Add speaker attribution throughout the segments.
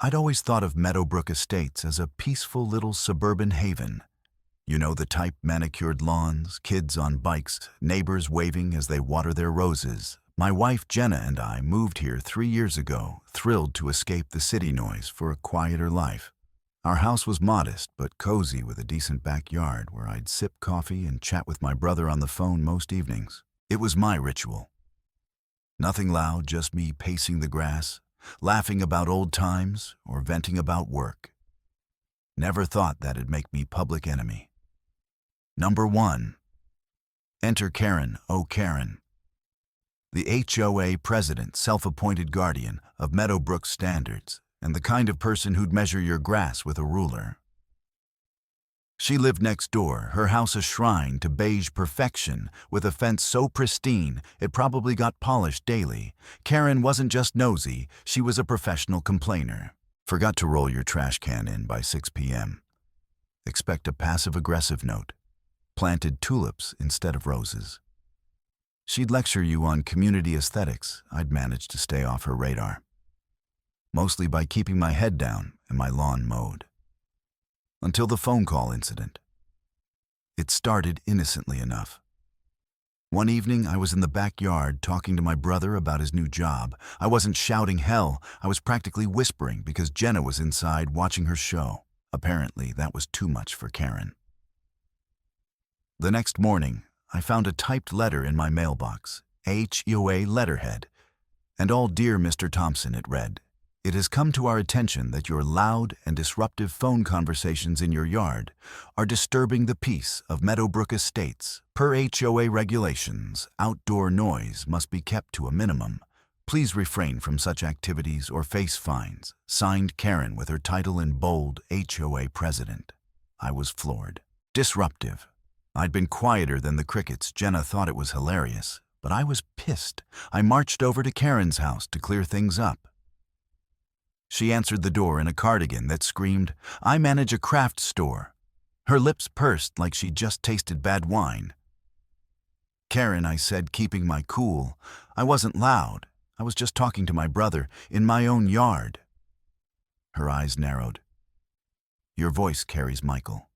Speaker 1: I'd always thought of Meadowbrook Estates as a peaceful little suburban haven. You know the type: manicured lawns, kids on bikes, neighbors waving as they water their roses. My wife Jenna and I moved here 3 years ago, thrilled to escape the city noise for a quieter life. Our house was modest but cozy, with a decent backyard where I'd sip coffee and chat with my brother on the phone most evenings. It was my ritual. Nothing loud, just me pacing the grass, laughing about old times or venting about work. Never thought that'd make me public enemy. Number 1. Enter Karen, oh Karen. The HOA president, self-appointed guardian of Meadowbrook standards, and the kind of person who'd measure your grass with a ruler. She lived next door, her house a shrine to beige perfection, with a fence so pristine it probably got polished daily. Karen wasn't just nosy, she was a professional complainer. Forgot to roll your trash can in by 6 p.m. Expect a passive-aggressive note. Planted tulips instead of roses. She'd lecture you on community aesthetics. I'd managed to stay off her radar, mostly by keeping my head down and my lawn mowed. Until the phone call incident. It started innocently enough. One evening, I was in the backyard talking to my brother about his new job. I wasn't shouting hell, I was practically whispering because Jenna was inside watching her show. Apparently, that was too much for Karen. The next morning, I found a typed letter in my mailbox, HOA letterhead, and all "Dear Mr. Thompson," it read. It has come to our attention that your loud and disruptive phone conversations in your yard are disturbing the peace of Meadowbrook Estates. Per HOA regulations, outdoor noise must be kept to a minimum. Please refrain from such activities or face fines. Signed, Karen, with her title in bold, HOA president. I was floored. Disruptive. I'd been quieter than the crickets. Jenna thought it was hilarious, but I was pissed. I marched over to Karen's house to clear things up. She answered the door in a cardigan that screamed, "I manage a craft store." Her lips pursed like she'd just tasted bad wine. "Karen," I said, keeping my cool. I wasn't loud. I was just talking to my brother in my own yard. Her eyes narrowed. "Your voice carries Michael.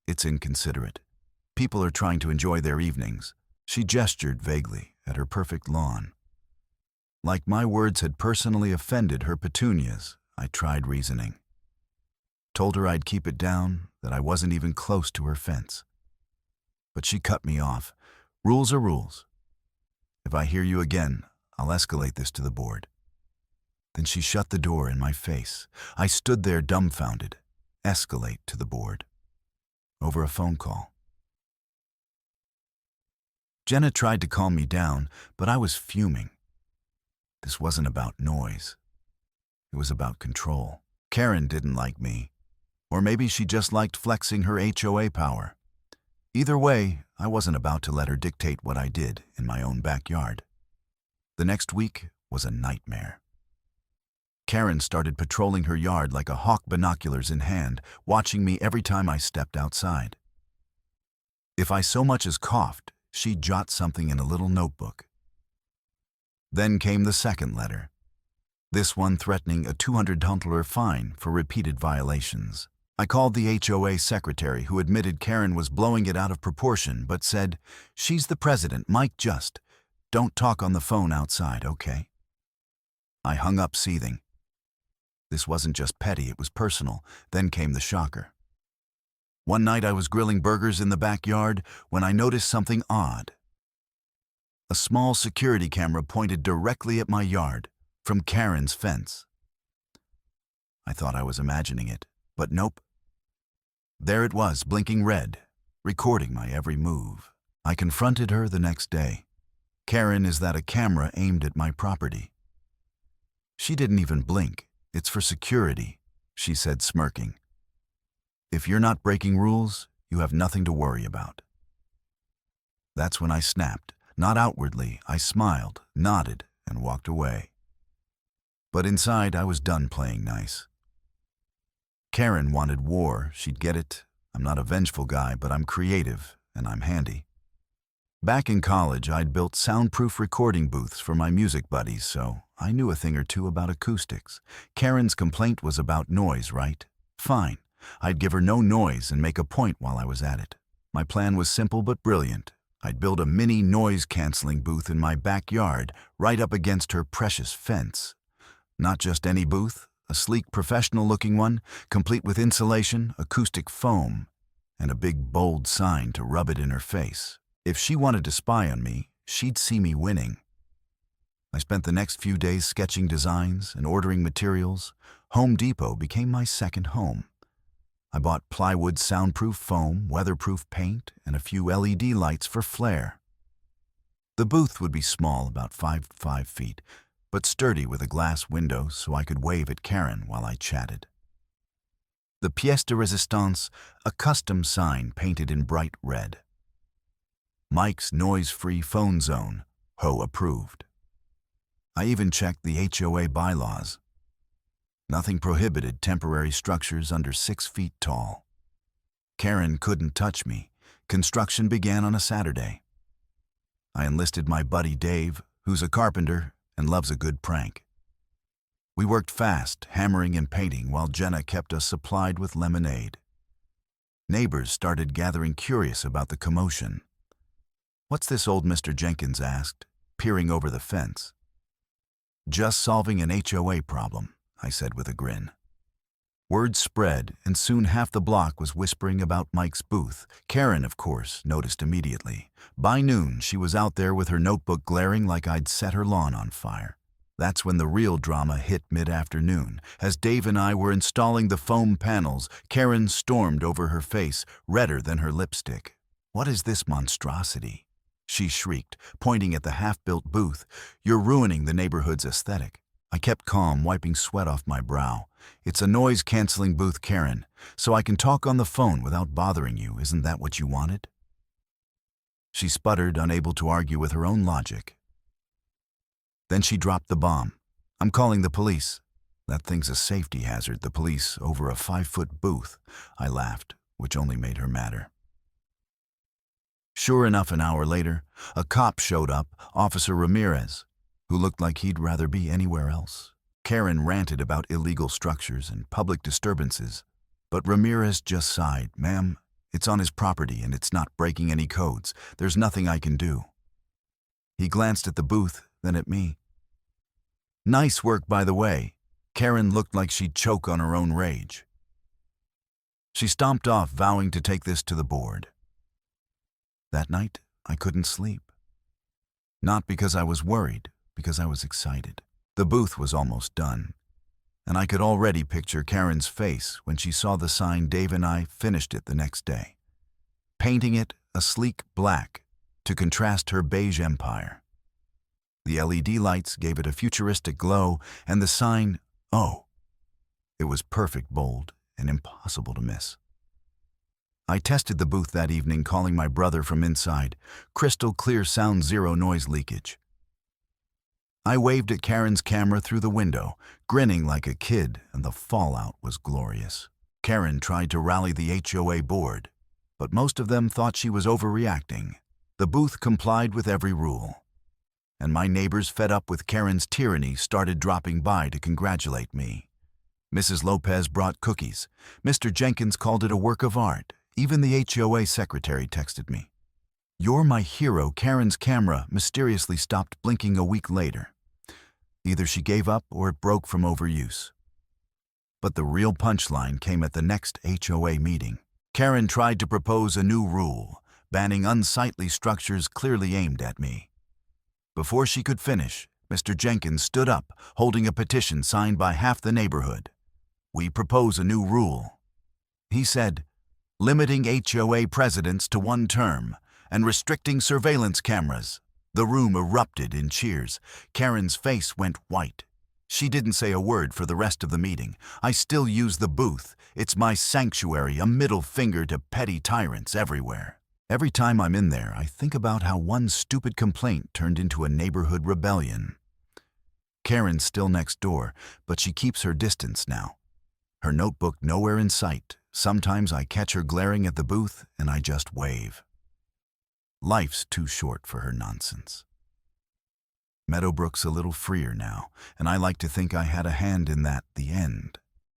Speaker 1: It's inconsiderate. People are trying to enjoy their evenings." She gestured vaguely at her perfect lawn. Like my words had personally offended her petunias, I tried reasoning. Told her I'd keep it down, that I wasn't even close to her fence. But she cut me off. "Rules are rules. If I hear you again, I'll escalate this to the board." Then she shut the door in my face. I stood there dumbfounded. Escalate to the board. Over a phone call. Jenna tried to calm me down, but I was fuming. This wasn't about noise. It was about control. Karen didn't like me. Or maybe she just liked flexing her HOA power. Either way, I wasn't about to let her dictate what I did in my own backyard. The next week was a nightmare. Karen started patrolling her yard like a hawk, binoculars in hand, watching me every time I stepped outside. If I so much as coughed, she'd jot something in a little notebook. Then came the second letter, this one threatening a $200 fine for repeated violations. I called the HOA secretary, who admitted Karen was blowing it out of proportion, but said, "She's the president, Mike, just don't talk on the phone outside, okay?" I hung up seething. This wasn't just petty, it was personal. Then came the shocker. One night I was grilling burgers in the backyard when I noticed something odd. A small security camera pointed directly at my yard from Karen's fence. I thought I was imagining it, but nope. There it was, blinking red, recording my every move. I confronted her the next day. "Karen, is that a camera aimed at my property?" She didn't even blink. "It's for security," she said, smirking. "If you're not breaking rules, you have nothing to worry about." That's when I snapped. Not outwardly, I smiled, nodded, and walked away. But inside, I was done playing nice. Karen wanted war, she'd get it. I'm not a vengeful guy, but I'm creative, and I'm handy. Back in college, I'd built soundproof recording booths for my music buddies, so I knew a thing or two about acoustics. Karen's complaint was about noise, right? Fine. I'd give her no noise and make a point while I was at it. My plan was simple but brilliant. I'd build a mini noise-canceling booth in my backyard, right up against her precious fence. Not just any booth, a sleek, professional-looking one, complete with insulation, acoustic foam, and a big, bold sign to rub it in her face. If she wanted to spy on me, she'd see me winning. I spent the next few days sketching designs and ordering materials. Home Depot became my second home. I bought plywood soundproof foam, weatherproof paint, and a few LED lights for flair. The booth would be small, about 5 feet, but sturdy with a glass window so I could wave at Karen while I chatted. The pièce de résistance, a custom sign painted in bright red. Mike's noise-free phone zone, HOA approved. I even checked the HOA bylaws. Nothing prohibited temporary structures under 6 feet tall. Karen couldn't touch me. Construction began on a Saturday. I enlisted my buddy Dave, who's a carpenter and loves a good prank. We worked fast, hammering and painting, while Jenna kept us supplied with lemonade. Neighbors started gathering, curious about the commotion. "What's this?" old Mr. Jenkins asked, peering over the fence. "Just solving an HOA problem," I said with a grin. Word spread, and soon half the block was whispering about Mike's booth. Karen, of course, noticed immediately. By noon, she was out there with her notebook glaring like I'd set her lawn on fire. That's when the real drama hit mid-afternoon. As Dave and I were installing the foam panels, Karen stormed over her face, redder than her lipstick. "What is this monstrosity?" she shrieked, pointing at the half-built booth. "You're ruining the neighborhood's aesthetic." I kept calm, wiping sweat off my brow. "It's a noise-canceling booth, Karen, so I can talk on the phone without bothering you. Isn't that what you wanted?" She sputtered, unable to argue with her own logic. Then she dropped the bomb. "I'm calling the police." "That thing's a safety hazard, the police over a 5-foot booth." I laughed, which only made her madder. Sure enough, an hour later, a cop showed up, Officer Ramirez, who looked like he'd rather be anywhere else. Karen ranted about illegal structures and public disturbances, but Ramirez just sighed. "Ma'am, it's on his property and it's not breaking any codes. There's nothing I can do." He glanced at the booth, then at me. "Nice work, by the way." Karen looked like she'd choke on her own rage. She stomped off, vowing to take this to the board. That night, I couldn't sleep. Not because I was worried, because I was excited. The booth was almost done, and I could already picture Karen's face when she saw the sign. Dave and I finished it the next day, painting it a sleek black to contrast her beige empire. The LED lights gave it a futuristic glow, and the sign, oh, it was perfect, bold, and impossible to miss. I tested the booth that evening, calling my brother from inside. Crystal clear sound, zero noise leakage. I waved at Karen's camera through the window, grinning like a kid, and the fallout was glorious. Karen tried to rally the HOA board, but most of them thought she was overreacting. The booth complied with every rule, and my neighbors, fed up with Karen's tyranny, started dropping by to congratulate me. Mrs. Lopez brought cookies. Mr. Jenkins called it a work of art. Even the HOA secretary texted me. "You're my hero." Karen's camera mysteriously stopped blinking a week later. Either she gave up or it broke from overuse. But the real punchline came at the next HOA meeting. Karen tried to propose a new rule, banning unsightly structures clearly aimed at me. Before she could finish, Mr. Jenkins stood up, holding a petition signed by half the neighborhood. "We propose a new rule," he said, "limiting HOA presidents to 1 term and restricting surveillance cameras." The room erupted in cheers. Karen's face went white. She didn't say a word for the rest of the meeting. I still use the booth. It's my sanctuary, a middle finger to petty tyrants everywhere. Every time I'm in there, I think about how one stupid complaint turned into a neighborhood rebellion. Karen's still next door, but she keeps her distance now. Her notebook nowhere in sight. Sometimes I catch her glaring at the booth, and I just wave. Life's too short for her nonsense. Meadowbrook's a little freer now, and I like to think I had a hand in that, the end.